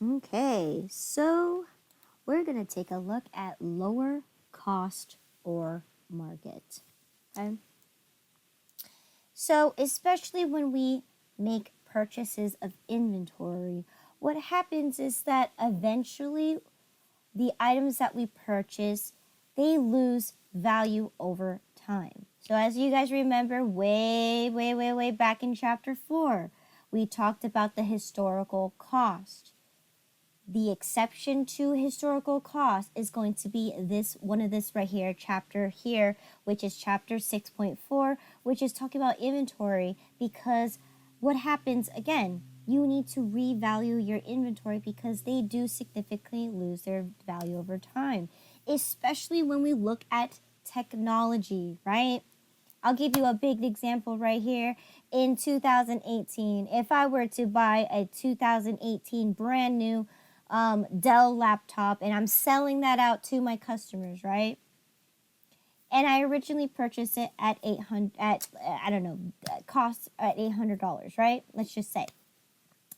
Okay, so we're going to take a look at lower cost or market. Okay. So, especially when we make purchases of inventory, what happens is that eventually the items that we purchase, they lose value over time. So as you guys remember, way back in chapter 4, we talked about the historical cost. The exception to historical cost is going to be this one of this right here, chapter here, which is chapter 6.4, which is talking about inventory, because what happens again, you need to revalue your inventory because they do significantly lose their value over time, especially when we look at technology, right? I'll give you a big example right here. In 2018, if I were to buy a 2018 brand new Dell laptop and I'm selling that out to my customers, right? And I originally purchased it at cost at $800, right? Let's just say.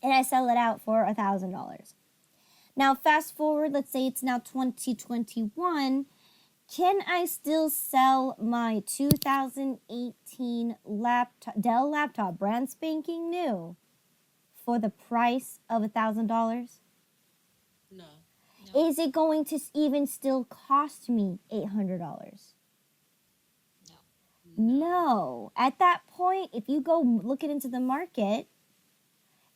And I sell it out for $1,000. Now, fast forward, let's say it's now 2021. Can I still sell my 2018 Dell laptop, brand spanking new, for the price of $1,000? No. Is it going to even still cost me $800? No. At that point, if you go looking into the market,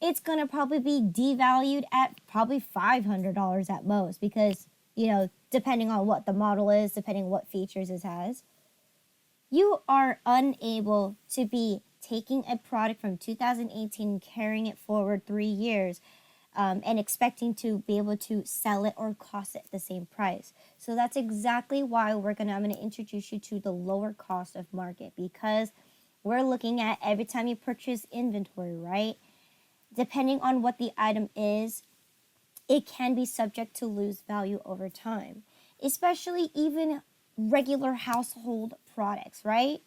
it's going to probably be devalued at probably $500 at most because, depending on what the model is, depending on what features it has, you are unable to be taking a product from 2018 and carrying it forward 3 years and expecting to be able to sell it or cost it at the same price. So that's exactly why I'm going to introduce you to the lower cost of market, because we're looking at every time you purchase inventory, right? Depending on what the item is, it can be subject to lose value over time, especially even regular household products, right?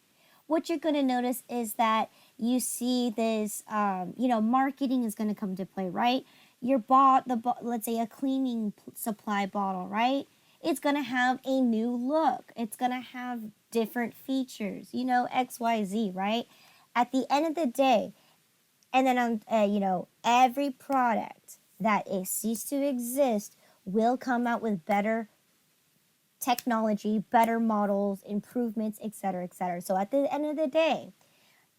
What you're going to notice is that you see this, marketing is going to come to play, right? Let's say a cleaning supply bottle, right? It's going to have a new look. It's going to have different features, X, Y, Z, right? At the end of the day, and then every product that is ceased to exist will come out with better technology, better models, improvements, etc., etc. So at the end of the day,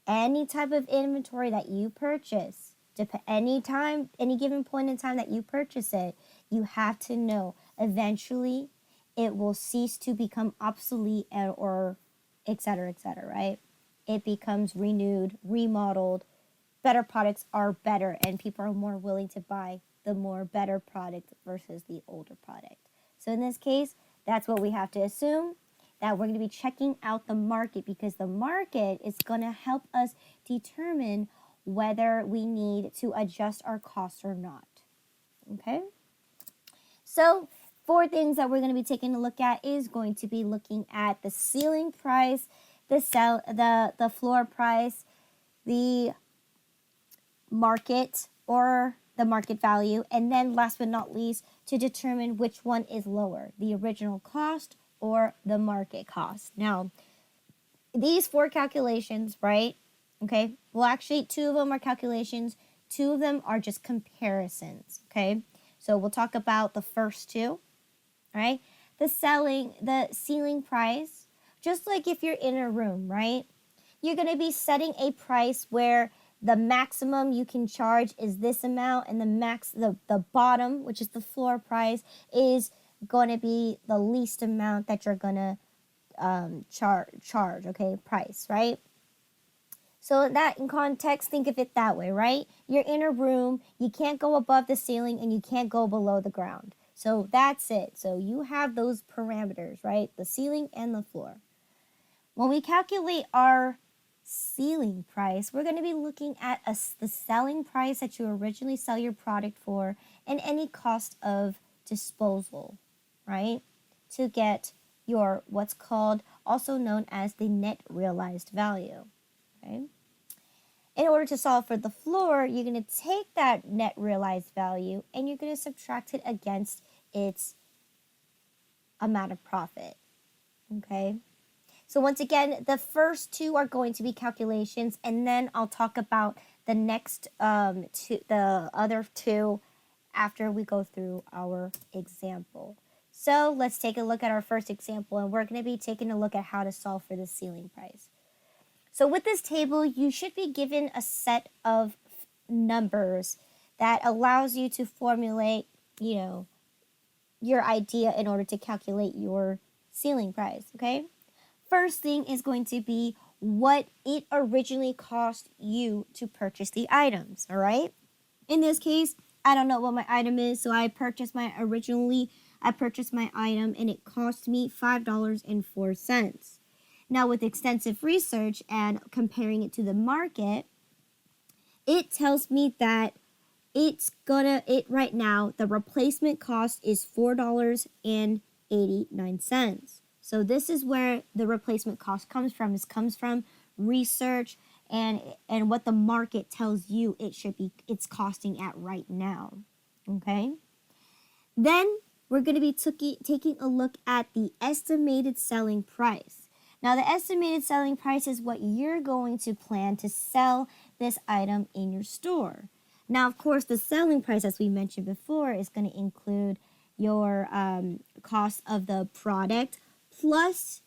any type of inventory that you purchase, any given point in time that you purchase it, you have to know eventually it will cease to become obsolete or etc., etc., right? It becomes renewed, remodeled. Better products are better, and people are more willing to buy the more better product versus the older product. So in this case, that's what we have to assume, that we're going to be checking out the market, because the market is going to help us determine whether we need to adjust our costs or not. Okay? So 4 things that we're going to be taking a look at is going to be looking at the ceiling price, the floor price, the market or the market value, and then last but not least, to determine which one is lower, the original cost or the market cost. Now, these 4 calculations, right? Okay, well, actually 2 of them are calculations, 2 of them are just comparisons. Okay, so we'll talk about the first 2. All right, the ceiling price, just like if you're in a room, right? You're going to be setting a price where the maximum you can charge is this amount, and the bottom, which is the floor price, is going to be the least amount that you're going to charge, okay, price, right? So that in context, think of it that way, right? You're in a room, you can't go above the ceiling and you can't go below the ground. So that's it. So you have those parameters, right? The ceiling and the floor. When we calculate our ceiling price, we're going to be looking at the selling price that you originally sell your product for and any cost of disposal, right? To get your what's called, also known as the net realized value, okay? in order to solve for the floor, you're going to take that net realized value and you're going to subtract it against its amount of profit. Okay? So once again, the first two are going to be calculations, and then I'll talk about the next the other two after we go through our example. So let's take a look at our first example, and we're going to be taking a look at how to solve for the ceiling price. So with this table, you should be given a set of numbers that allows you to formulate, your idea in order to calculate your ceiling price, okay? First thing is going to be what it originally cost you to purchase the items, all right? In this case, I don't know what my item is, so I purchased my item and it cost me $5.04. Now with extensive research and comparing it to the market, it tells me that right now, the replacement cost is $4.89. So this is where the replacement cost comes from. It comes from research and what the market tells you it's costing at right now. Okay? Then we're going to be taking a look at the estimated selling price. Now the estimated selling price is what you're going to plan to sell this item in your store. Now, of course, the selling price, as we mentioned before, is going to include your cost of the product plus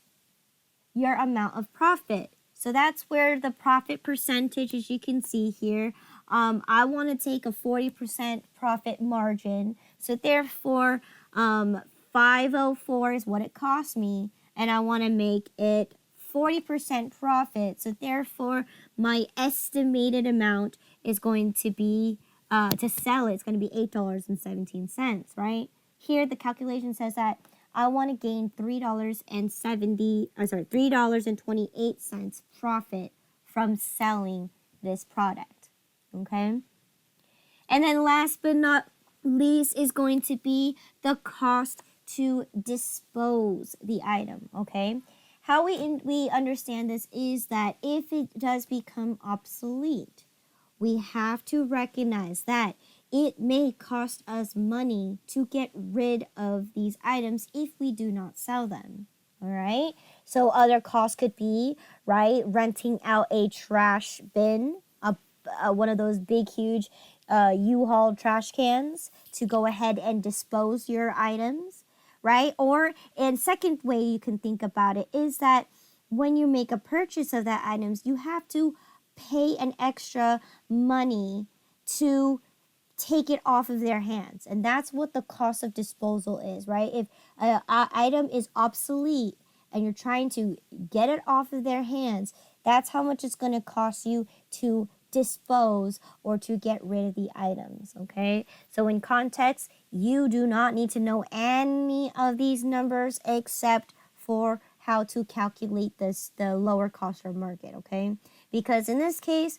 your amount of profit. So that's where the profit percentage, as you can see here, I want to take a 40% profit margin. So therefore, 504 is what it cost me, and I want to make it 40% profit. So therefore, my estimated amount is going to be, to sell it, it's going to be $8.17, right? Here, the calculation says that I want to gain $3.28 profit from selling this product, okay? And then last but not least is going to be the cost to dispose the item, okay? How we understand this is that if it does become obsolete, we have to recognize that it may cost us money to get rid of these items if we do not sell them, all right? So other costs could be, right, renting out a trash bin, one of those big, huge U-Haul trash cans to go ahead and dispose your items, right? Or, and second way you can think about it is that when you make a purchase of that items, you have to pay an extra money to take it off of their hands. And that's what the cost of disposal is, right? If an item is obsolete and you're trying to get it off of their hands, that's how much it's going to cost you to dispose or to get rid of the items, okay? So in context, you do not need to know any of these numbers except for how to calculate the lower cost or market, okay? Because in this case,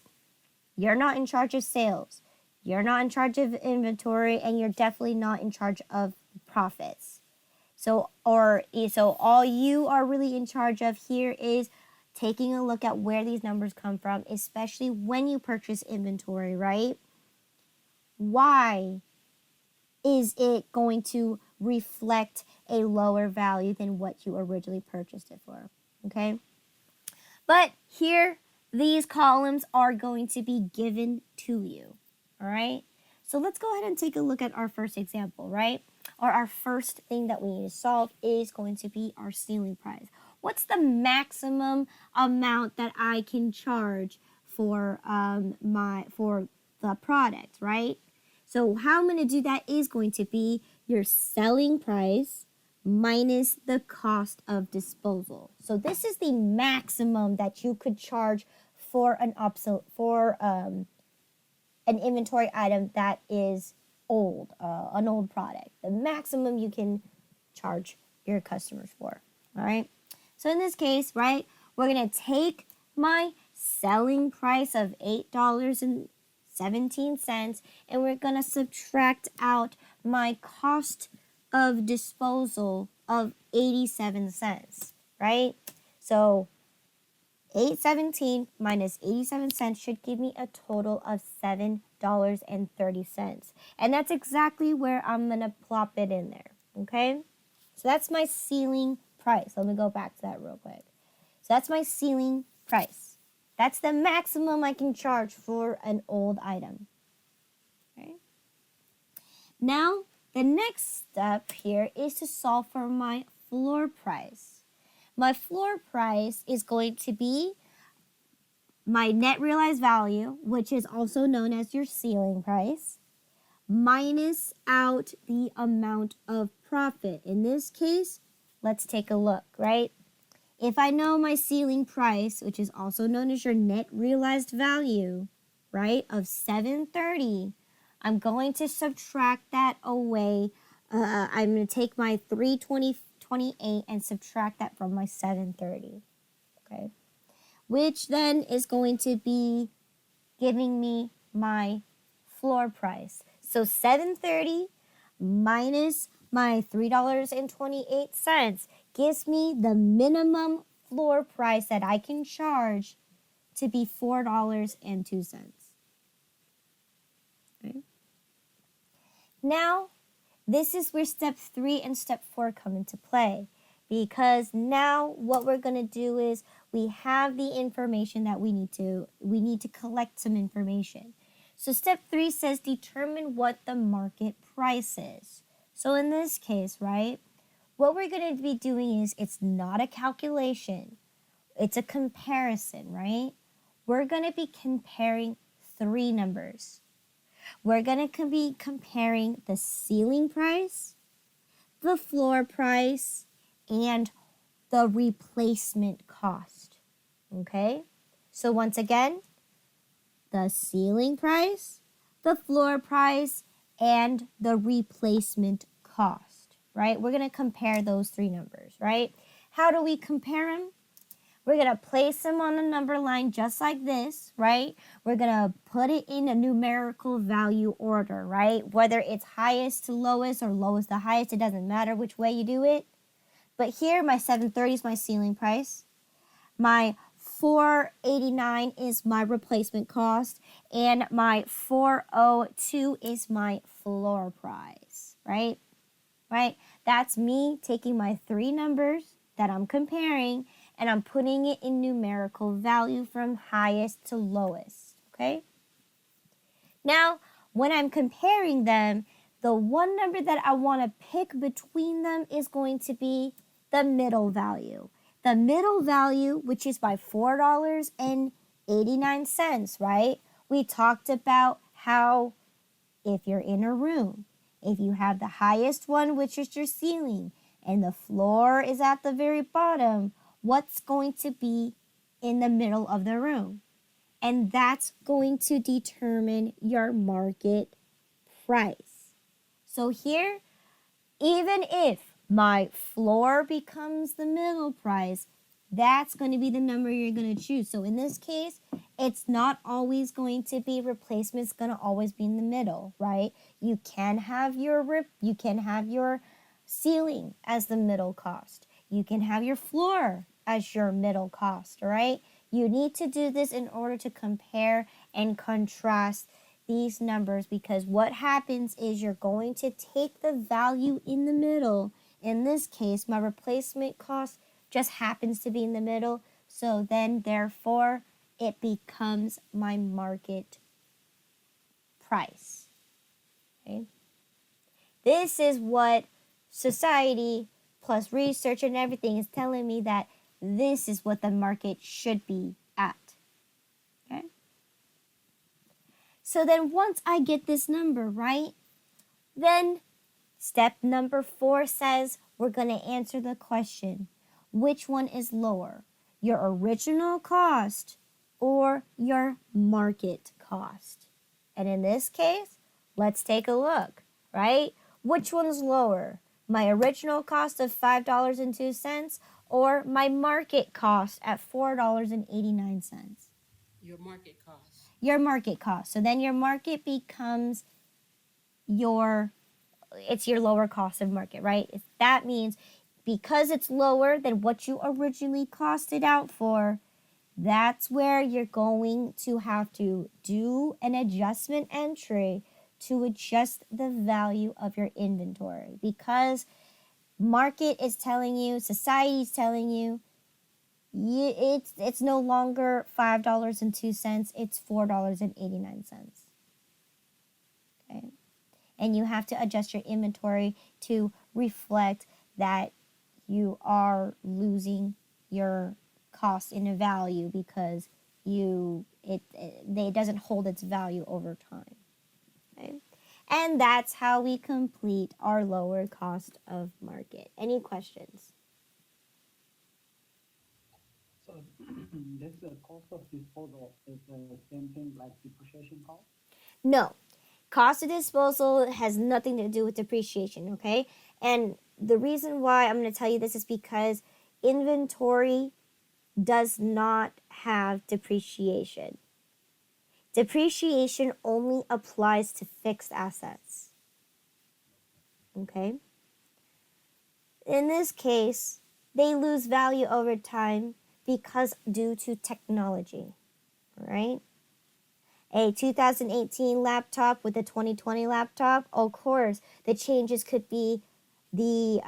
you're not in charge of sales. You're not in charge of inventory, and you're definitely not in charge of profits. So all you are really in charge of here is taking a look at where these numbers come from, especially when you purchase inventory, right? Why is it going to reflect a lower value than what you originally purchased it for, okay? But here, these columns are going to be given to you. All right, so let's go ahead and take a look at our first example, right? Or our first thing that we need to solve is going to be our ceiling price. What's the maximum amount that I can charge for the product, right? So how I'm going to do that is going to be your selling price minus the cost of disposal. So this is the maximum that you could charge for an inventory item that is old, an old product. The maximum you can charge your customers for, all right? So in this case, right, we're going to take my selling price of $8.17 and we're going to subtract out my cost of disposal of 87 cents, right? So 817 minus 87 cents should give me a total of $7.30. And that's exactly where I'm going to plop it in there. Okay? So that's my ceiling price. Let me go back to that real quick. So that's my ceiling price. That's the maximum I can charge for an old item. Okay? Now, the next step here is to solve for my floor price. My floor price is going to be my net realized value, which is also known as your ceiling price, minus out the amount of profit. In this case, let's take a look, right? If I know my ceiling price, which is also known as your net realized value, right, of $7.30, I'm going to subtract that away. I'm going to take my $3.28 and subtract that from my $7.30, okay? Which then is going to be giving me my floor price. So $7.30 minus my $3.28 gives me the minimum floor price that I can charge to be $4.02. Okay. Now, this is where step 3 and step 4 come into play, because now what we're going to do is we have the information that we need to collect some information. So step 3 says determine what the market price is. So in this case, right, what we're going to be doing is it's not a calculation. It's a comparison, right? We're going to be comparing 3 numbers. We're going to be comparing the ceiling price, the floor price, and the replacement cost. Okay? So once again, the ceiling price, the floor price, and the replacement cost, right? We're going to compare those 3 numbers, right? How do we compare them? We're going to place them on a number line just like this, right? We're going to put it in a numerical value order, right? Whether it's highest to lowest or lowest to highest, it doesn't matter which way you do it. But here, my $7.30 is my ceiling price. My $4.89 is my replacement cost. And my $4.02 is my floor price, right? Right? That's me taking my 3 numbers that I'm comparing and I'm putting it in numerical value from highest to lowest, okay? Now, when I'm comparing them, the one number that I want to pick between them is going to be the middle value. The middle value, which is by $4.89, right? We talked about how if you're in a room, if you have the highest one, which is your ceiling, and the floor is at the very bottom, what's going to be in the middle of the room? And that's going to determine your market price. So here, even if my floor becomes the middle price, that's going to be the number you're going to choose. So in this case, it's not always going to be replacement. It's going to always be in the middle, right? You can have your ceiling as the middle cost. You can have your floor as your middle cost, all right? You need to do this in order to compare and contrast these numbers, because what happens is you're going to take the value in the middle. In this case, my replacement cost just happens to be in the middle, so then therefore it becomes my market price. Okay? This is what society plus research and everything is telling me, that this is what the market should be at. Okay? So then once I get this number, right, then step number 4 says we're going to answer the question, which one is lower, your original cost or your market cost? And in this case, let's take a look, right? Which one's lower? My original cost of $5.02 or my market cost at $4.89? Your market cost. Your market cost. So then your market becomes your lower cost of market, right? That means because it's lower than what you originally costed out for, That's where you're going to have to do an adjustment entry to adjust the value of your inventory, because market is telling you, society is telling you, it's no longer $5.02, it's $4.89. Okay, and you have to adjust your inventory to reflect that you are losing your cost in a value because it doesn't hold its value over time. Okay? And that's how we complete our lower cost of market. Any questions? So this cost of disposal is the same thing like depreciation cost? No. Cost of disposal has nothing to do with depreciation, okay? And the reason why I'm going to tell you this is because inventory does not have depreciation. Depreciation only applies to fixed assets. Okay? In this case, they lose value over time because due to technology, right? A 2018 laptop with a 2020 laptop, of course, the changes could be the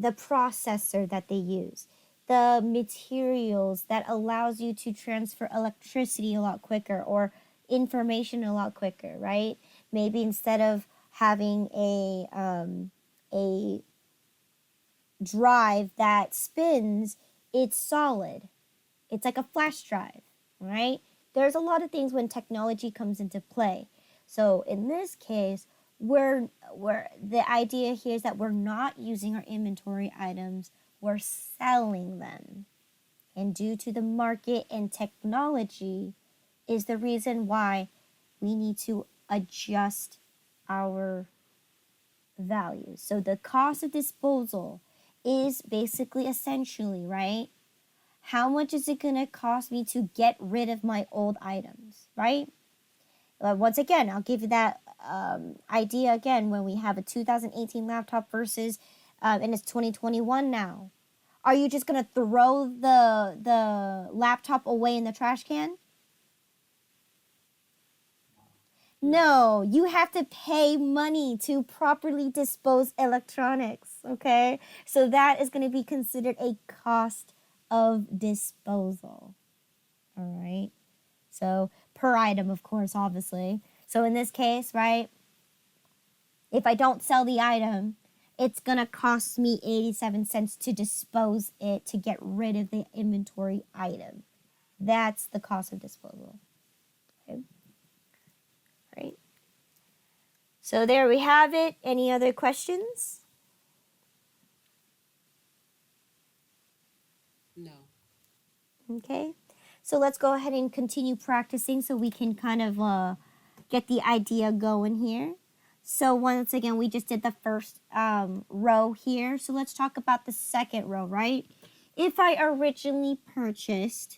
processor that they use, the materials that allows you to transfer electricity a lot quicker or information a lot quicker, right? Maybe instead of having a drive that spins, it's solid. It's like a flash drive, right? There's a lot of things when technology comes into play. So in this case, we're the idea here is that we're not using our inventory items, we're selling them. And due to the market and technology is the reason why we need to adjust our values. So the cost of disposal is basically essentially, right? How much is it going to cost me to get rid of my old items, right? Once again, I'll give you that idea again when we have a 2018 laptop versus, and it's 2021 now. Are you just going to throw the laptop away in the trash can? No, you have to pay money to properly dispose electronics, okay? So that is going to be considered a cost of disposal. All right? So per item, of course, obviously. So in this case, right, if I don't sell the item, it's going to cost me 87 cents to dispose it, to get rid of the inventory item. That's the cost of disposal. Okay? Right? So there we have it. Any other questions? No. Okay. So let's go ahead and continue practicing so we can kind of get the idea going here. So once again, we just did the first row here. So let's talk about the second row, right? If I originally purchased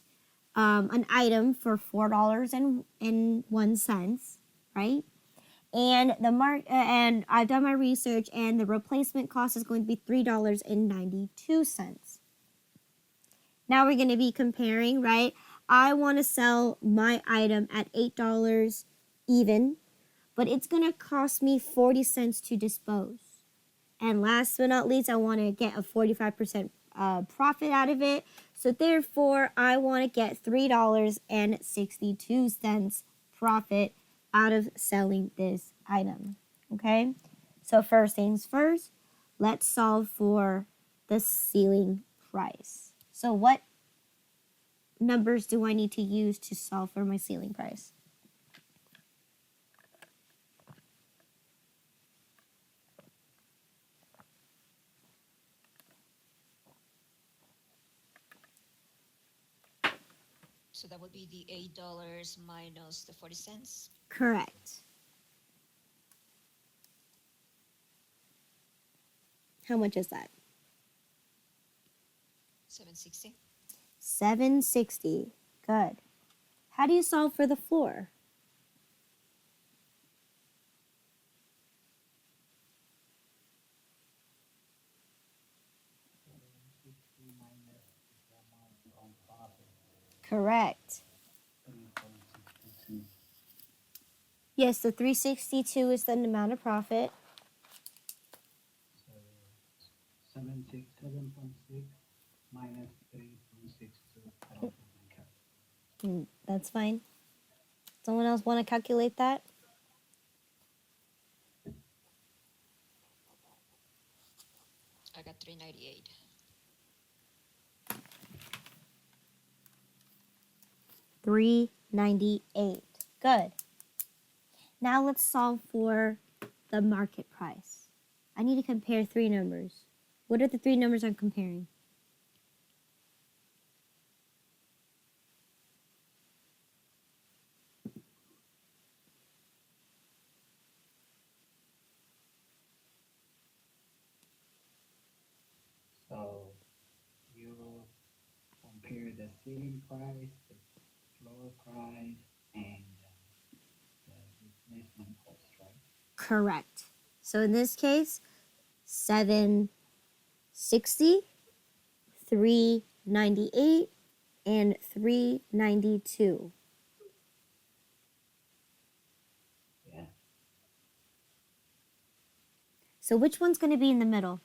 an item for $4.01, right? And and I've done my research, and the replacement cost is going to be $3.92. Now we're going to be comparing, right? I want to sell my item at $8 even, but it's going to cost me 40 cents to dispose. And last but not least, I want to get a 45% profit out of it. So therefore, I want to get $3.62 profit out of selling this item. Okay? So first things first, let's solve for the ceiling price. So what numbers do I need to use to solve for my ceiling price? So that would be the $8 minus the 40 cents. Correct. How much is that? 760. 760. Good. How do you solve for the floor? Correct. 7.62. Yes, the 362 is the amount of profit. So 7.6 minus 3.62. I don't have my calculator. That's fine. Someone else want to calculate that? I got 398. $3.98. Good. Now let's solve for the market price. I need to compare three numbers. What are the three numbers I'm comparing? So you compare the ceiling price, the floor price, and the replacement cost, right? Correct. So in this case, 760, 398, and 392. Yeah. So which one's going to be in the middle?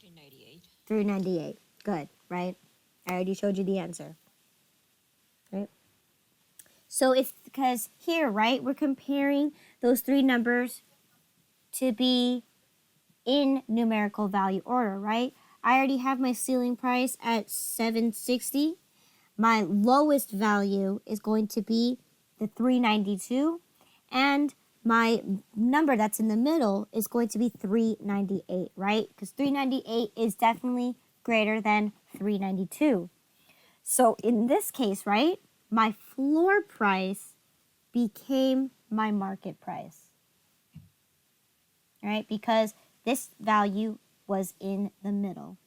$398. 398. Good, right? I already showed you the answer. Right? So because here, right, we're comparing those three numbers to be in numerical value order, right? I already have my ceiling price at 760. My lowest value is going to be the 392, and my number that's in the middle is going to be 398, right? Because 398 is definitely greater than 392. So in this case, right, my floor price became my market price, right? Because this value was in the middle,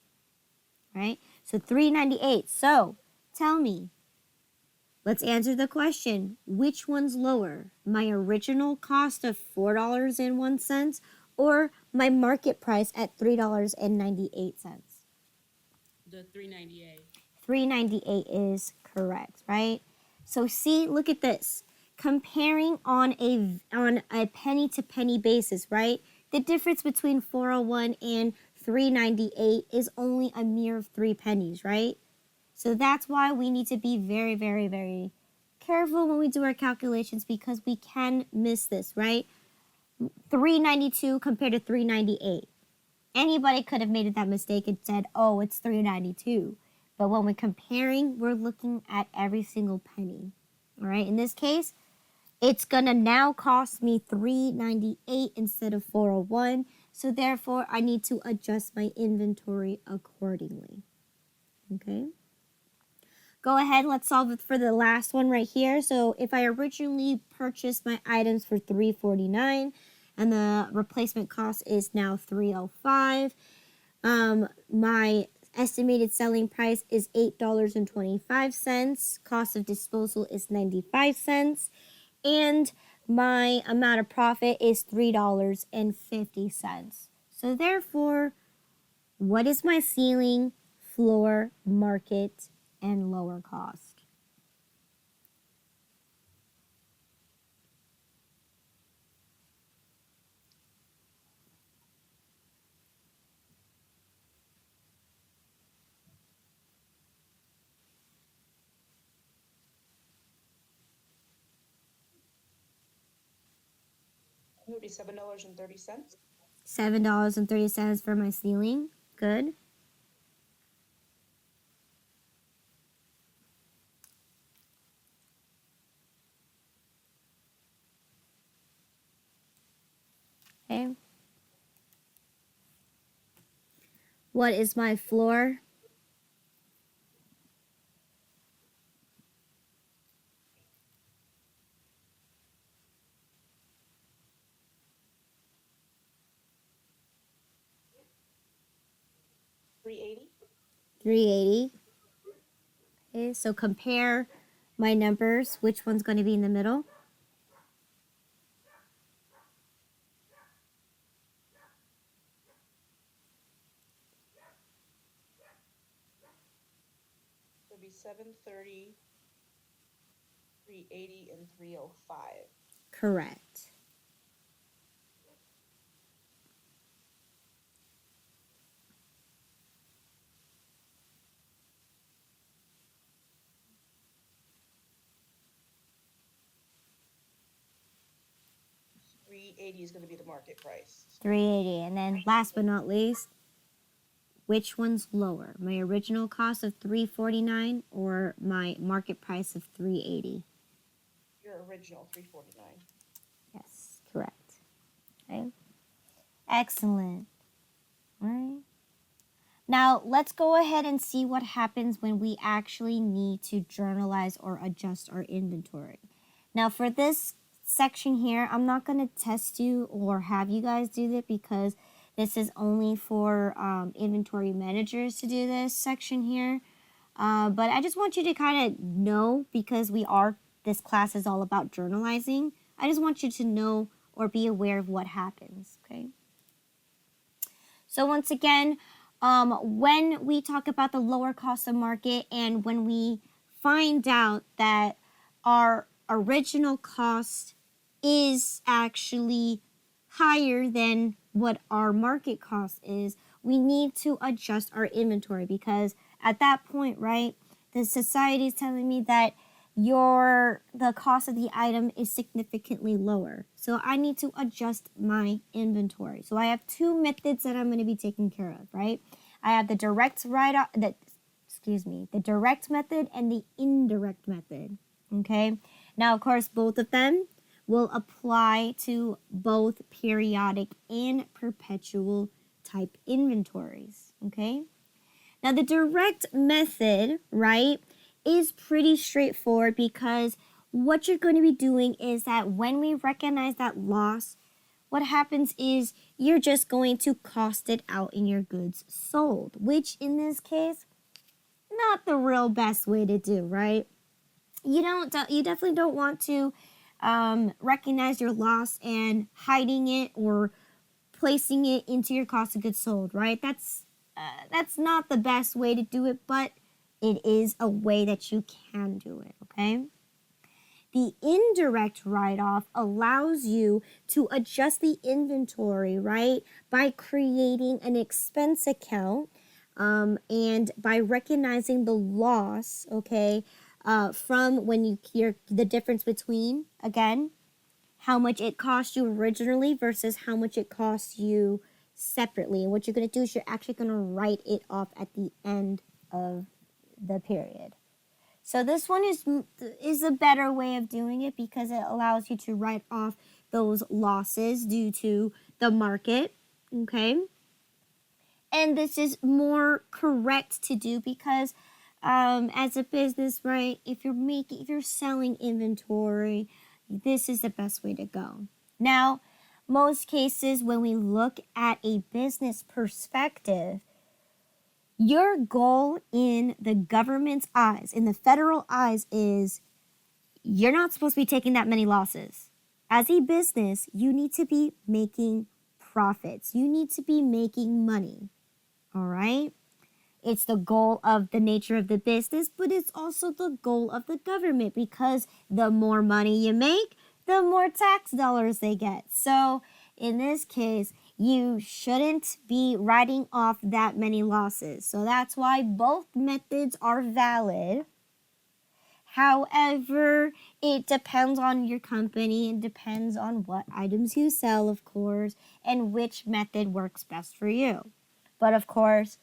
right? So 398. So tell me, let's answer the question. Which one's lower? My original cost of $4.01 or my market price at $3.98? The 398. 398 is correct, right? So see, look at this. Comparing on a penny to penny basis, right? The difference between 401 and 398 is only a mere 3 pennies, right? So that's why we need to be very, very, very careful when we do our calculations because we can miss this, right? 392 compared to 398. Anybody could have made that mistake and said, oh, it's 392. But when we're comparing, we're looking at every single penny. All right, in this case, it's going to now cost me 398 instead of 401. So therefore, I need to adjust my inventory accordingly. Okay. Go ahead, let's solve it for the last one right here. So if I originally purchased my items for $349 and the replacement cost is now $305, my estimated selling price is $8.25. Cost of disposal is 95 cents. And my amount of profit is $3.50. So therefore, what is my ceiling, floor, market, and lower cost? It would be $7.30. $7.30 for my ceiling. Good. Okay. What is my floor? $380. 380. Okay, so compare my numbers. Which one's going to be in the middle? It'll be 730, 380, and 305. Correct. $380 is going to be the market price. 380. And then last but not least, which one's lower? My original cost of $349 or my market price of $380? Your original $349. Yes, correct. Okay. Excellent. All right. Now, let's go ahead and see what happens when we actually need to journalize or adjust our inventory. Now, for this section here, I'm not going to test you or have you guys do that because this is only for inventory managers to do this section here. But I just want you to kind of know, because this class is all about journalizing. I just want you to know or be aware of what happens, okay? So once again, when we talk about the lower cost of market and when we find out that our original cost is actually higher than what our market cost is, we need to adjust our inventory, because at that point, right, the society is telling me that the cost of the item is significantly lower. So I need to adjust my inventory. So I have two methods that I'm going to be taking care of, right? I have the direct the direct method and the indirect method. Okay. Now, of course, both of them will apply to both periodic and perpetual type inventories. Okay. Now, the direct method, right, is pretty straightforward, because what you're going to be doing is that when we recognize that loss, what happens is you're just going to cost it out in your goods sold, which in this case, not the real best way to do, right? You definitely don't want to recognize your loss and hiding it or placing it into your cost of goods sold, right? That's not the best way to do it, but it is a way that you can do it, okay? The indirect write-off allows you to adjust the inventory, right, by creating an expense account and by recognizing the loss, okay, from when the difference between, again, how much it cost you originally versus how much it costs you separately. And what you're going to do is you're actually going to write it off at the end of the period. So this one is a better way of doing it, because it allows you to write off those losses due to the market, okay? And this is more correct to do because as a business, right, if you're selling inventory, this is the best way to go. Now, most cases when we look at a business perspective, your goal in the government's eyes, in the federal eyes, is you're not supposed to be taking that many losses. As a business, you need to be making profits. You need to be making money. All right? It's the goal of the nature of the business, but it's also the goal of the government, because the more money you make, the more tax dollars they get. So in this case, you shouldn't be writing off that many losses. So that's why both methods are valid. However, it depends on your company. It depends on what items you sell, of course, and which method works best for you. But of course,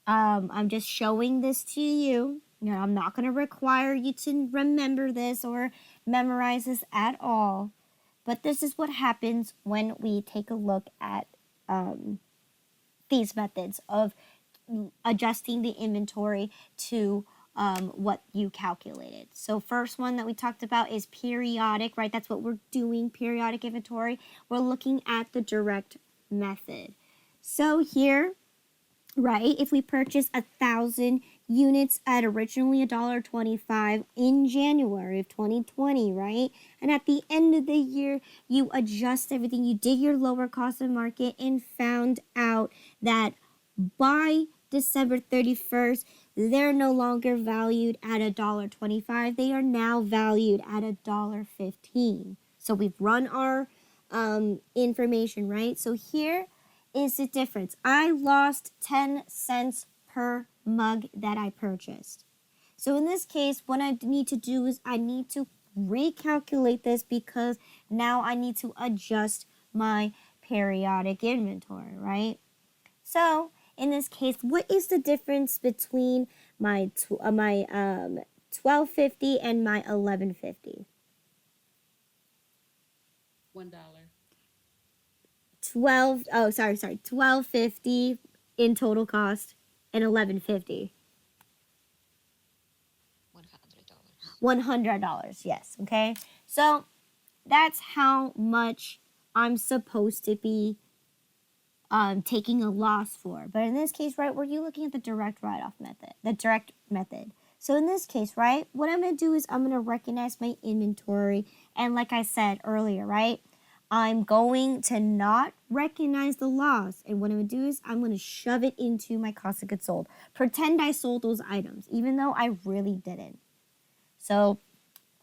I'm just showing this to you. I'm not going to require you to remember this or memorize this at all. But this is what happens when we take a look at these methods of adjusting the inventory to what you calculated. So first one that we talked about is periodic, right? That's what we're doing, periodic inventory. We're looking at the direct method. So here, right, if we purchase 1,000 units at originally $1.25 in January of 2020, right? And at the end of the year, you adjust everything. You did your lower cost of market and found out that by December 31st, they're no longer valued at $1.25. They are now valued at $1.15. So we've run our information, right? So here is the difference. I lost 10 cents per mug that I purchased. So in this case, what I need to do is I need to recalculate this because now I need to adjust my periodic inventory, right? So in this case, what is the difference between my 12.50 and my 11.50? $1. 12.50 in total cost and 11.50. $100. $100, yes, okay? So that's how much I'm supposed to be taking a loss for. But in this case, right, we're looking at the direct write-off method, the direct method. So in this case, right, what I'm going to do is I'm going to recognize my inventory. And like I said earlier, right, I'm going to not recognize the loss. And what I'm going to do is I'm going to shove it into my cost of goods sold. Pretend I sold those items, even though I really didn't. So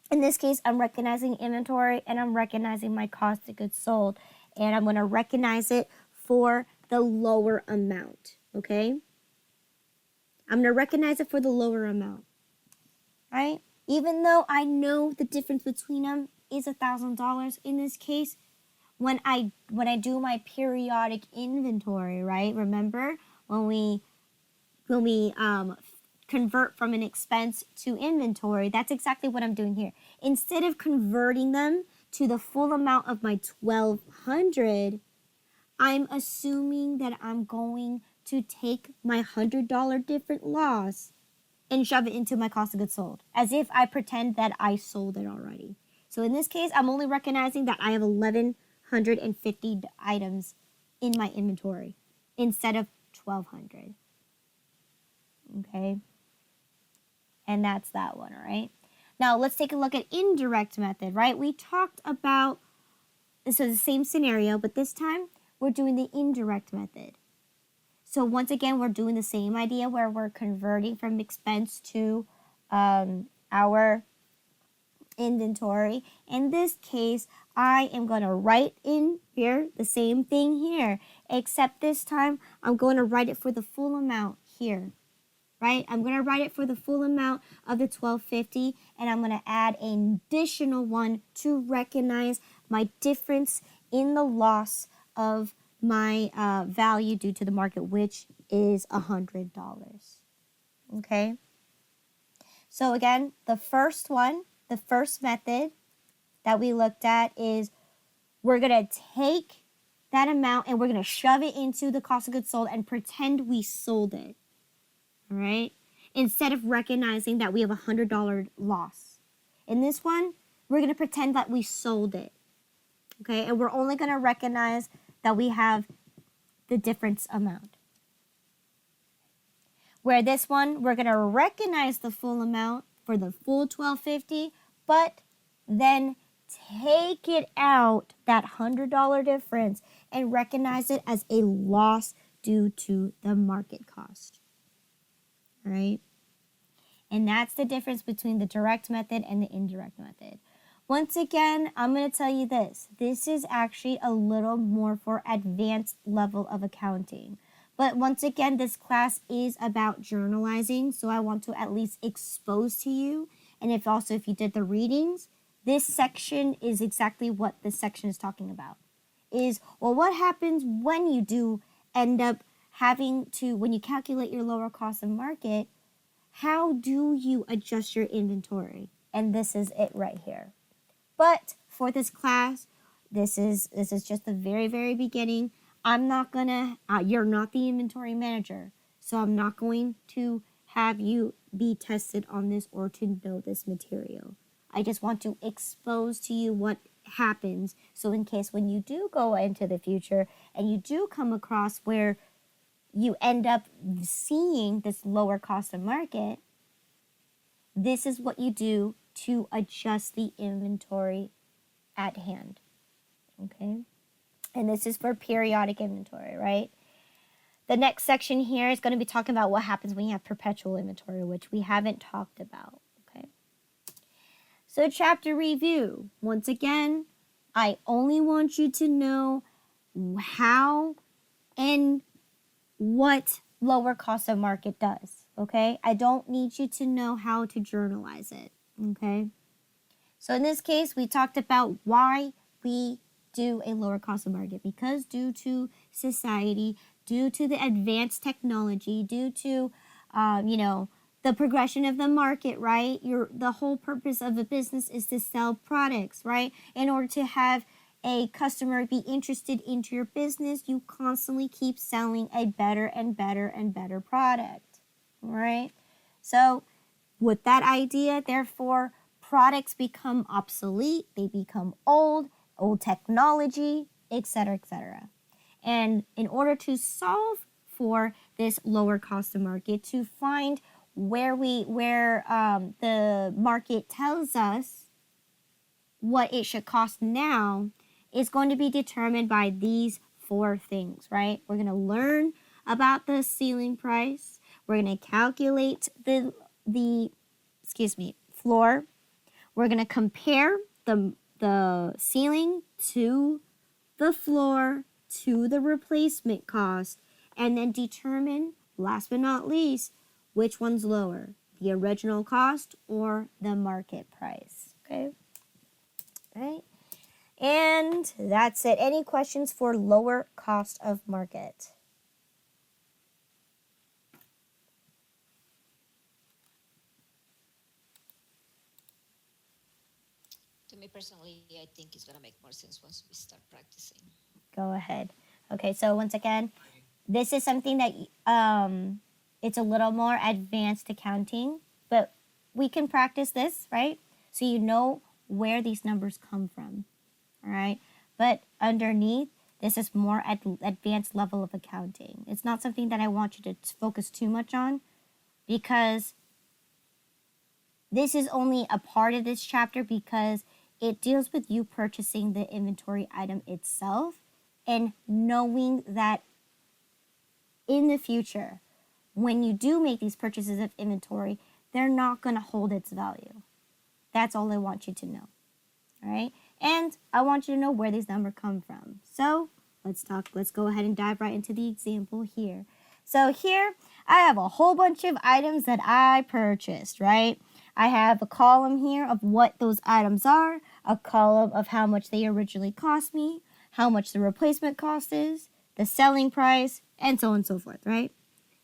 in this case, I'm recognizing inventory and I'm recognizing my cost of goods sold. And I'm going to recognize it for the lower amount, okay? I'm going to recognize it for the lower amount, right? Even though I know the difference between them is $1,000 in this case, when I do my periodic inventory, right? Remember when we convert from an expense to inventory, that's exactly what I'm doing here. Instead of converting them to the full amount of my $1,200, I'm assuming that I'm going to take my $100 different loss and shove it into my cost of goods sold, as if I pretend that I sold it already. So in this case, I'm only recognizing that I have 1,150 items in my inventory instead of 1,200. Okay? And that's that one, all right? Now, let's take a look at indirect method, right? We talked about, this is the same scenario, but this time we're doing the indirect method. So once again, we're doing the same idea where we're converting from expense to our inventory. In this case, I am going to write in here the same thing here, except this time I'm going to write it for the full amount here. Right? I'm going to write it for the full amount of the $12.50, and I'm going to add an additional one to recognize my difference in the loss of my value due to the market, which is $100. Okay? So again, the first one, the first method that we looked at is we're going to take that amount and we're going to shove it into the cost of goods sold and pretend we sold it. All right, instead of recognizing that we have $100 loss. In this one, we're going to pretend that we sold it, okay? And we're only going to recognize that we have the difference amount. Where this one, we're going to recognize the full amount for the full $12.50, but then take it out, that $100 difference, and recognize it as a loss due to the market cost. Right? And that's the difference between the direct method and the indirect method. Once again, I'm going to tell you this. This is actually a little more for advanced level of accounting. But once again, this class is about journalizing, so I want to at least expose to you. And if you did the readings, this section is exactly what this section is talking about. Well, what happens when you do end up having to, when you calculate your lower cost of market, how do you adjust your inventory? And this is it right here. But for this class, this is just the very, very beginning. I'm not gonna, you're not the inventory manager, so I'm not going to have you be tested on this or to know this material. I just want to expose to you what happens, so in case when you do go into the future and you do come across where you end up seeing this lower cost of market, this is what you do to adjust the inventory at hand. Okay? And this is for periodic inventory, right? The next section here is going to be talking about what happens when you have perpetual inventory, which we haven't talked about. Okay. So chapter review. Once again, I only want you to know how and what lower cost of market does. Okay. I don't need you to know how to journalize it. Okay. So in this case, we talked about why we do a lower cost of market, because due to society, due to the advanced technology, due to, the progression of the market, right? The whole purpose of a business is to sell products, right? In order to have a customer be interested into your business, you constantly keep selling a better and better and better product, right? So with that idea, therefore, products become obsolete, they become old technology, etc., etc. And in order to solve for this lower cost of market, to find where the market tells us what it should cost now, is going to be determined by these 4 things, right? We're going to learn about the ceiling price. We're going to calculate the floor. We're going to compare the ceiling to the floor to the replacement cost, and then determine, last but not least, which one's lower, the original cost or the market price. Okay? All right? And that's it. Any questions for lower cost of market? To me personally, I think it's gonna make more sense once we start practicing. Go ahead. Okay, so once again, this is something that it's a little more advanced accounting, but we can practice this, right? So you know where these numbers come from, all right? But underneath, this is more at advanced level of accounting. It's not something that I want you to focus too much on, because this is only a part of this chapter, because it deals with you purchasing the inventory item itself and knowing that in the future, when you do make these purchases of inventory, they're not going to hold its value. That's all I want you to know. All right? And I want you to know where these numbers come from. So let's go ahead and dive right into the example here. So here I have a whole bunch of items that I purchased, right? I have a column here of what those items are, a column of how much they originally cost me, how much the replacement cost is, the selling price, and so on and so forth, right?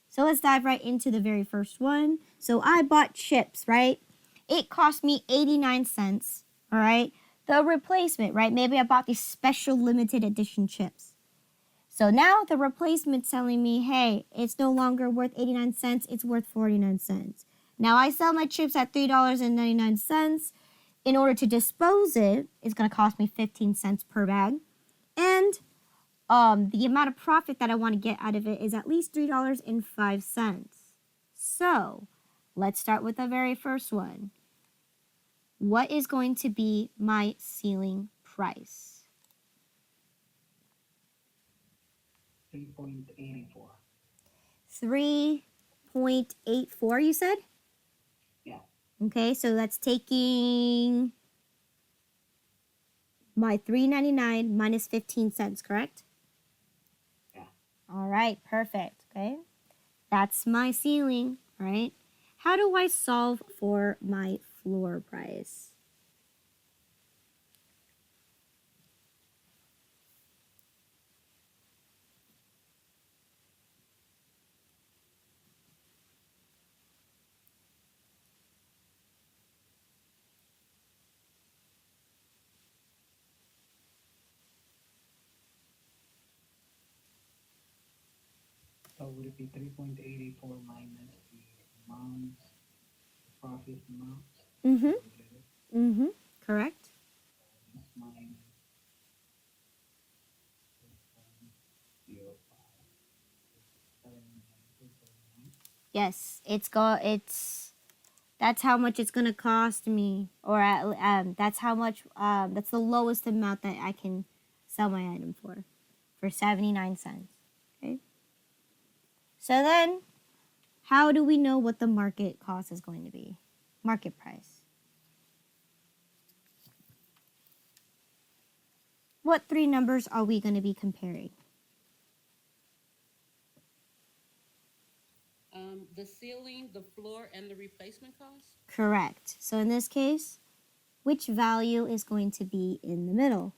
So let's dive right into the very first one. So I bought chips, right? It cost me 89 cents, all right? The replacement, right? Maybe I bought these special limited edition chips. So now the replacement's telling me, hey, it's no longer worth 89 cents, it's worth 49 cents. Now I sell my chips at $3.99. In order to dispose it, it's going to cost me 15 cents per bag. And the amount of profit that I want to get out of it is at least $3.05. So let's start with the very first one. What is going to be my ceiling price? 3.84. 3.84, you said? Yeah. Okay, so that's taking my $3.99 minus 15 cents, correct? Yeah. All right, perfect. Okay, that's my ceiling, right? How do I solve for my floor price? So would it be 3.84 minus the amount, profit amount? Mm-hmm. Mm-hmm. Correct. Minus minus 0.05. Yes, that's how much it's gonna cost me, or that's how much. That's the lowest amount that I can sell my item for 79 cents. Okay. So then, how do we know what the market cost is going to be? Market price. What three numbers are we going to be comparing? The ceiling, the floor, and the replacement cost? Correct. So in this case, which value is going to be in the middle?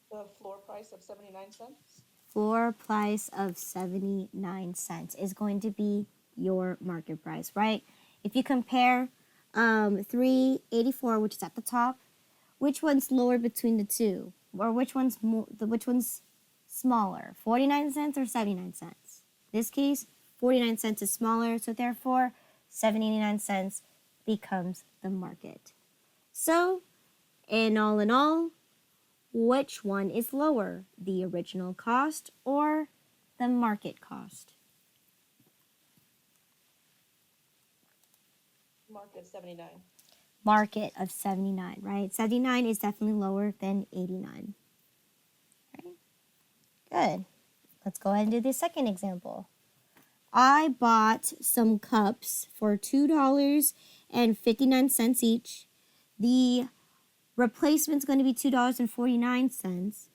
The floor price of 79 cents? Floor price of 79 cents is going to be your market price, right? If you compare 384, which is at the top, which one's lower between the two? Or which one's which one's smaller? 49 cents or 79 cents? In this case, 49 cents is smaller, so therefore 79 cents becomes the market. So, in all, which one is lower, the original cost or the market cost? Market 79. Market of 79, right? 79 is definitely lower than 89. Right? Good. Let's go ahead and do the second example. I bought some cups for $2.59 each. The replacement's going to be $2.49.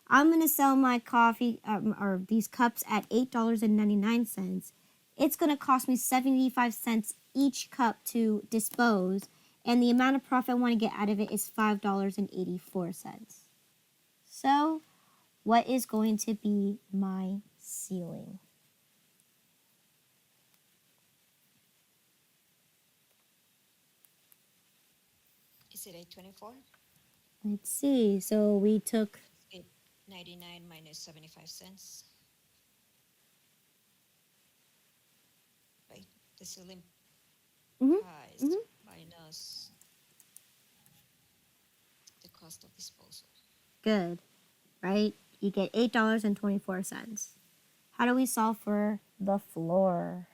I'm going to sell my coffee or these cups at $8.99. It's going to cost me 75 cents each cup to dispose, and the amount of profit I want to get out of it is $5.84. So, what is going to be my ceiling? Is it 824? Let's see. So we took 899 minus 75 cents. Right, the ceiling Mhm, price mhm. minus the cost of disposal. Good, right? You get $8.24. How do we solve for the floor?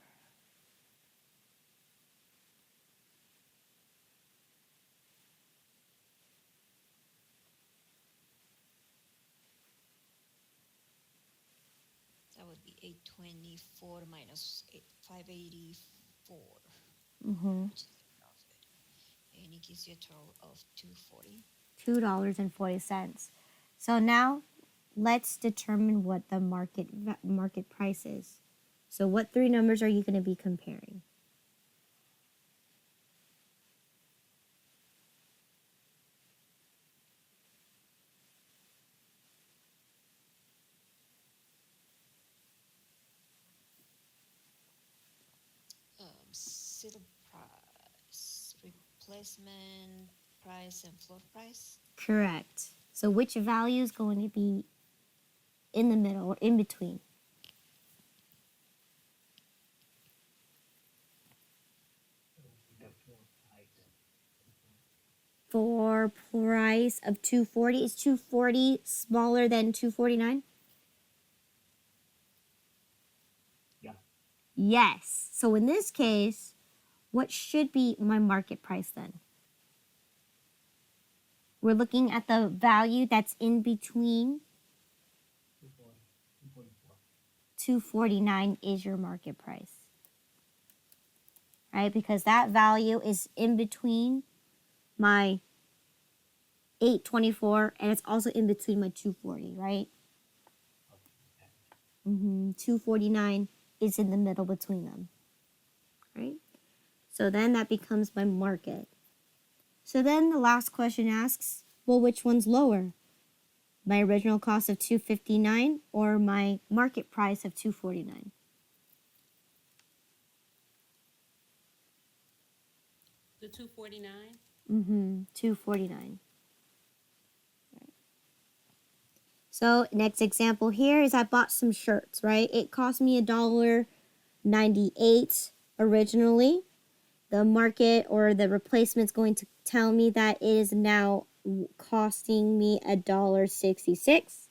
That would be 824 minus 584, Mm-hmm. which is the profit. And it gives you a total of 240. $2.40. So now let's determine what the market price is. So what three numbers are you going to be comparing? Ceiling price, replacement price, and floor price. Correct. So which value is going to be in the middle or in between? It would be the floor price. For price of 240, is 240 smaller than 249? Yeah. Yes. So in this case, what should be my market price then? We're looking at the value that's in between. 240, 244. 249 is your market price. Right? Because that value is in between my 824 and it's also in between my 240, right? Okay. 249 is in the middle between them. Right? So then that becomes my market. So then the last question asks, well, which one's lower? My original cost of $2.59 or my market price of $2.49? The 249? $2.49. Right. So next example here is I bought some shirts, right? It cost me $1.98 originally. The market or the replacement's going to tell me that it is now costing me $1.66.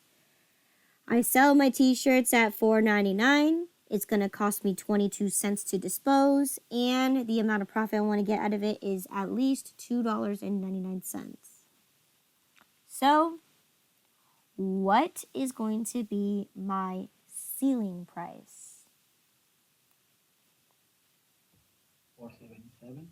I sell my t-shirts at $4.99 It's going to cost me 22 cents to dispose, and the amount of profit I want to get out of it is at least $2.99. So, what is going to be my ceiling price? 477.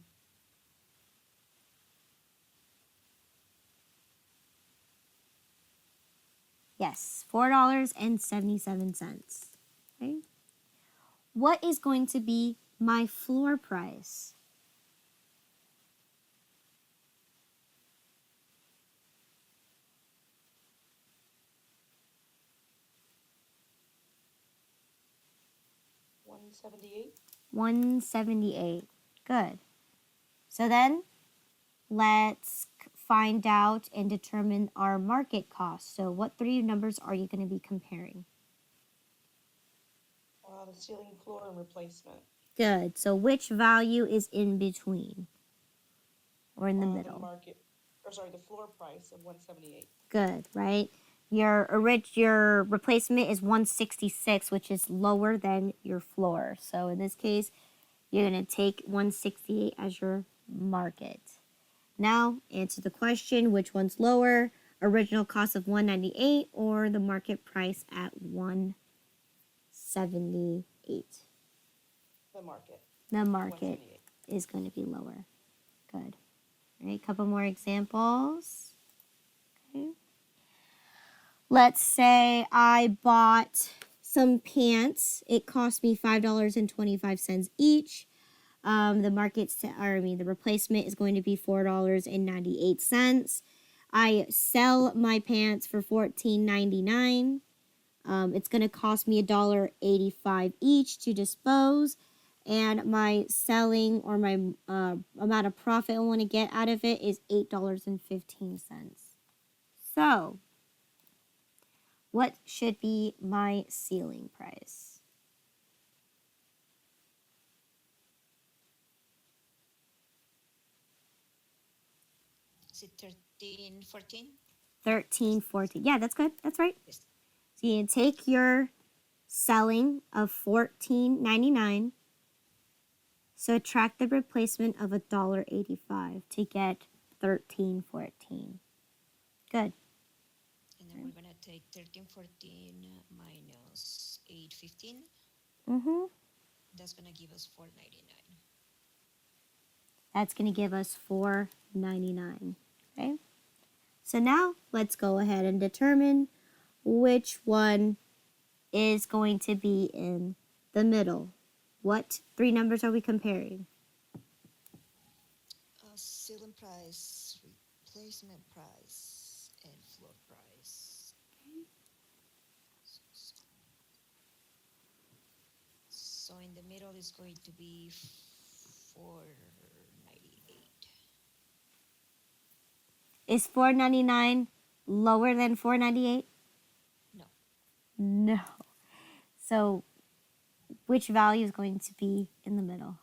Yes, $4.77. Okay. What is going to be my floor price? $178. 178. Good. So then let's find out and determine our market cost. So what three numbers are you going to be comparing? The ceiling, floor, and replacement. Good. So which value is in between or in the The middle? market, or sorry, the floor price of 178. Good, right? Your replacement is 166, which is lower than your floor. So in this case, you're going to take 168 as your market. Now, answer the question, which one's lower? Original cost of 198 or the market price at 178? The market. The market 178. is going to be lower. Good. All right, a couple more examples. Okay. Let's say I bought some pants. It cost me $5.25 each. The replacement is going to be $4.98. I sell my pants for $14.99. It's going to cost me $1.85 each to dispose, and my selling or my amount of profit I want to get out of it is $8.15. So, what should be my ceiling price? Is it 13, 14? 13, 14. Yeah, that's good. That's right. Yes. So you take your selling of $14.99, subtract the replacement of $1.85 to get $13.14. Good. And then we're gonna take 13, 14 minus 8, 15. That's gonna give us 4.99. That's going to give us $4.99. Okay. So now let's go ahead and determine which one is going to be in the middle. What three numbers are we comparing? Ceiling price, replacement price, and floor price. So in the middle is going to be 4.98. Is $4.99 lower than $4.98? No. No. So which value is going to be in the middle?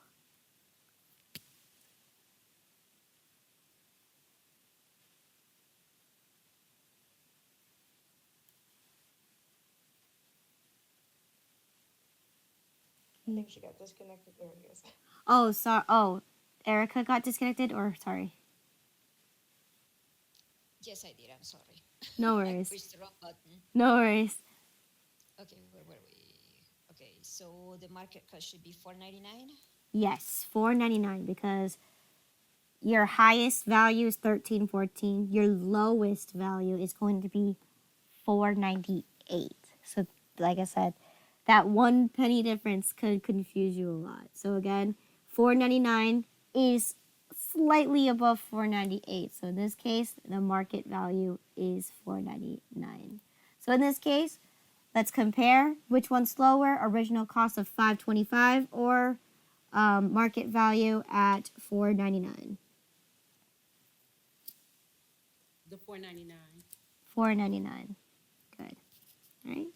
I think she got disconnected. There it is. Oh, sorry. Oh, Erica got disconnected, or sorry? Yes, I did. I'm sorry. No I worries. pushed the wrong button. No worries. Okay, where were we? Okay, so the market cost should be 4.99. Yes, $4.99 because your highest value is $13.14. Your lowest value is going to be $4.98. So, like I said, that 1 penny difference could confuse you a lot. So again, $4.99 is slightly above $4.98. So in this case, the market value is $4.99. So in this case, let's compare which one's lower: original cost of $5.25 or market value at $4.99. The 499. $4.99. Good. All right.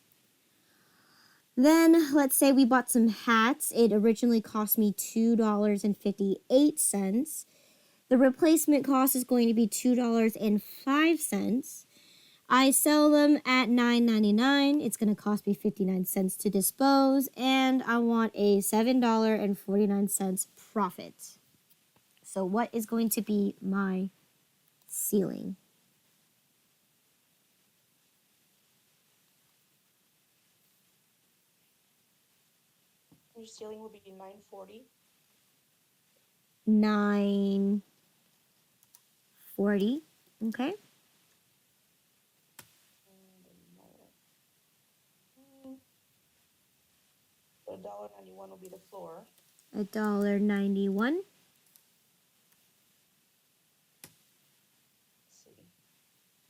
Then let's say we bought some hats. It originally cost me $2.58. The replacement cost is going to be $2.05. I sell them at $9.99. It's going to cost me 59 cents to dispose, and I want a $7.49 profit. So what is going to be my ceiling? Your ceiling will be 940. 940. Okay. $1.91 will be the floor. $1.91. Let's see.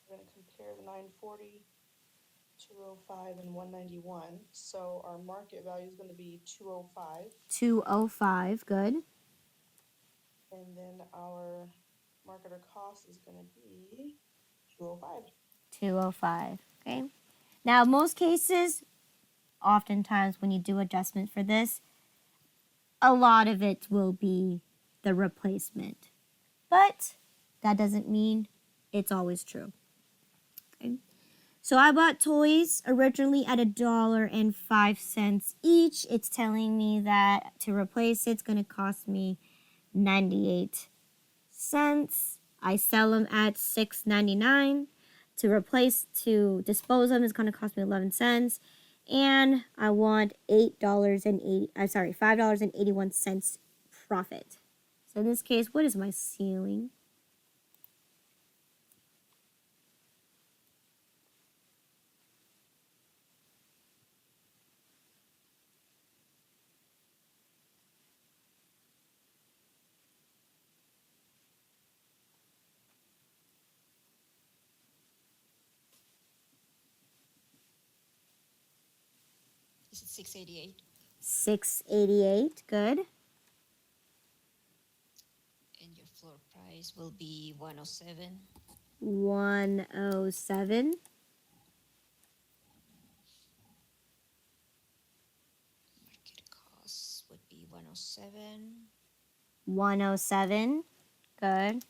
We're going to compare the 940, 205, and 191. So our market value is going to be 205. 205. Good. And then our marketer cost is going to be 205. 205. Okay. Now, most cases, oftentimes when you do adjustment for this, a lot of it will be the replacement. But that doesn't mean it's always true. Okay. So I bought toys originally at $1.05 each. It's telling me that to replace it's going to cost me 98 cents. I sell them at $6.99. To dispose them is going to cost me 11 cents. And I want $5.81 profit. So in this case, what is my ceiling? Is it 688? 688. Good. And your floor price will be 107. 107. Market cost would be 107. 107. Good.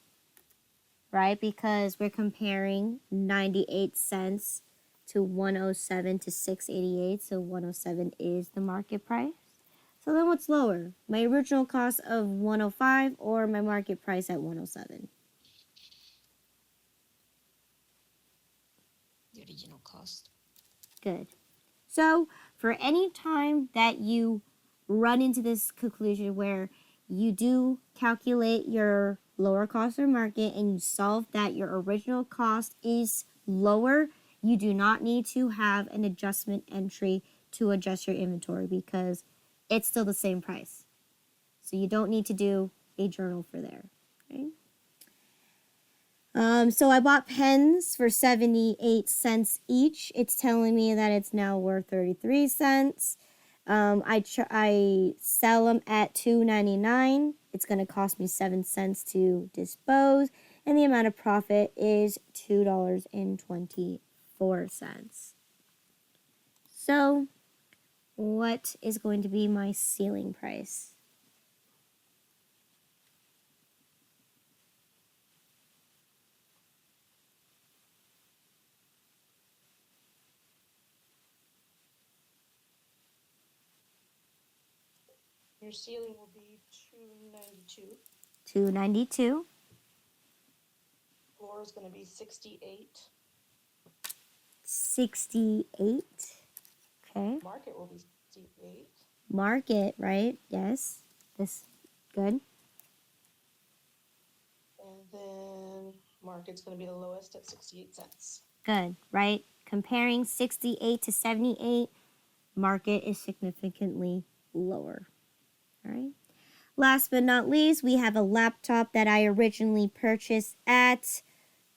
Right? Because we're comparing 98 cents to 107 to 688. So 107 is the market price. So then what's lower? My original cost of 105 or my market price at 107? The original cost. Good. So for any time that you run into this conclusion where you do calculate your lower cost or market and you solve that your original cost is lower, you do not need to have an adjustment entry to adjust your inventory because it's still the same price. So you don't need to do a journal for there. Okay? So I bought pens for 78 cents each. It's telling me that it's now worth 33 cents. I sell them at $2.99. It's going to cost me 7 cents to dispose, and the amount of profit is $2.24. So, what is going to be my ceiling price? Your ceiling will be 292. 292. Floor is going to be 68. 68. Okay. Market will be 68. Market, right? Yes. This good. And then market's going to be the lowest at 68 cents. Good, right? Comparing 68 to 78, market is significantly lower. All right. Last but not least, we have a laptop that I originally purchased at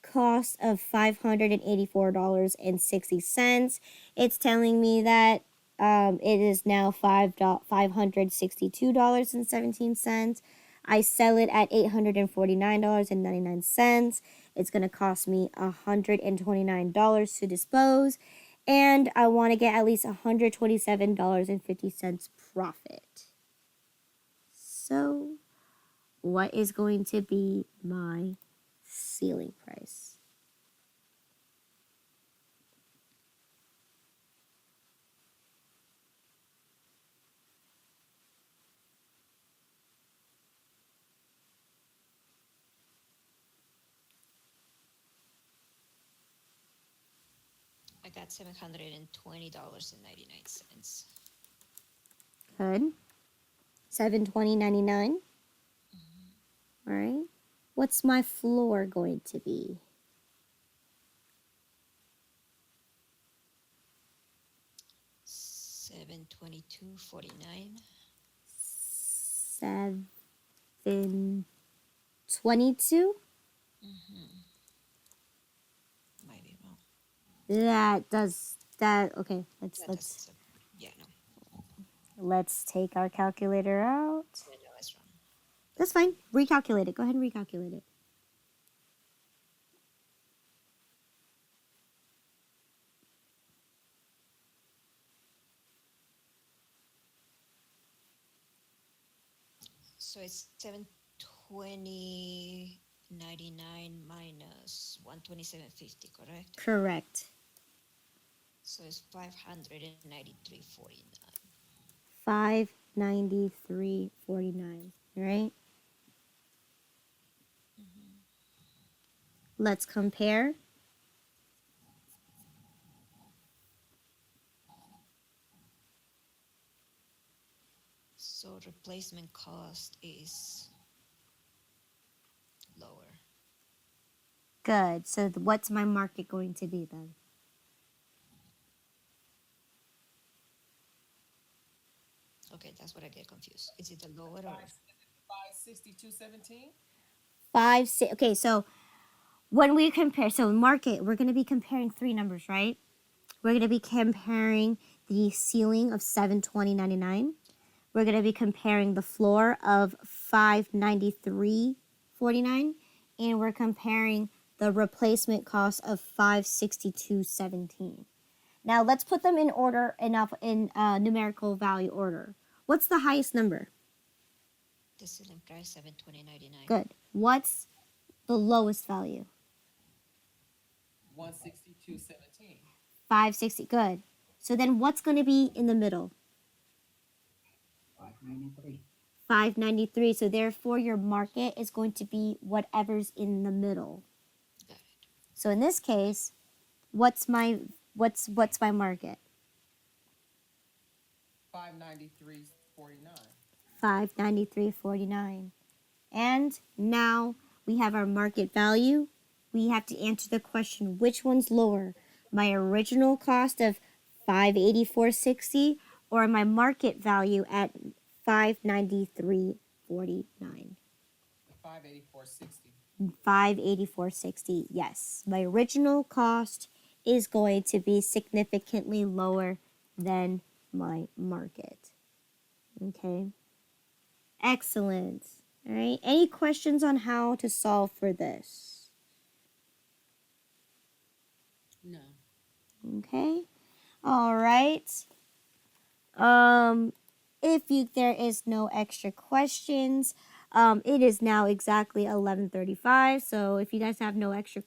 cost of $584.60. It's telling me that it is now $562.17. I sell it at $849.99. It's going to cost me $129 to dispose, and I want to get at least $127.50 profit. So, what is going to be my ceiling price? got $720.99. Good. 720.99. All right. What's my floor going to be? $722.49. 722. Might be wrong. That does that. Okay. Yeah, no, Let's take our calculator out. no, it's wrong. That's fine. Recalculate it. Go ahead and recalculate it. So it's 720.99 minus 127.50, correct? Correct. So it's 593.49. 593.49. Right. Let's compare. So replacement cost is lower. Good. So what's my market going to be then? Okay, that's what I get confused. Is it the lower or 562.17. Okay, so when we compare, so market, we're going to be comparing three numbers, right? We're going to be comparing the ceiling of 720.99. We're going to be comparing the floor of 593.49, and we're comparing the replacement cost of 562.17. Now let's put them in order, in numerical value order. What's the highest number? the ceiling price 720.99? Good. What's the lowest value? 162.17. 560. Good. So then what's going to be in the middle? 593. 593. So therefore your market is going to be whatever's in the middle. Got it. So in this case, what's my market? 593.49. 593.49. And now we have our market value. We have to answer the question, which one's lower? My original cost of 584.60 or my market value at 593.49? 584.60. 584.60. Yes, my original cost is going to be significantly lower than my market. Okay. Excellent. All right. Any questions on how to solve for this? No. Okay. All right. If there is no extra questions, it is now exactly 11:35. So if you guys have no extra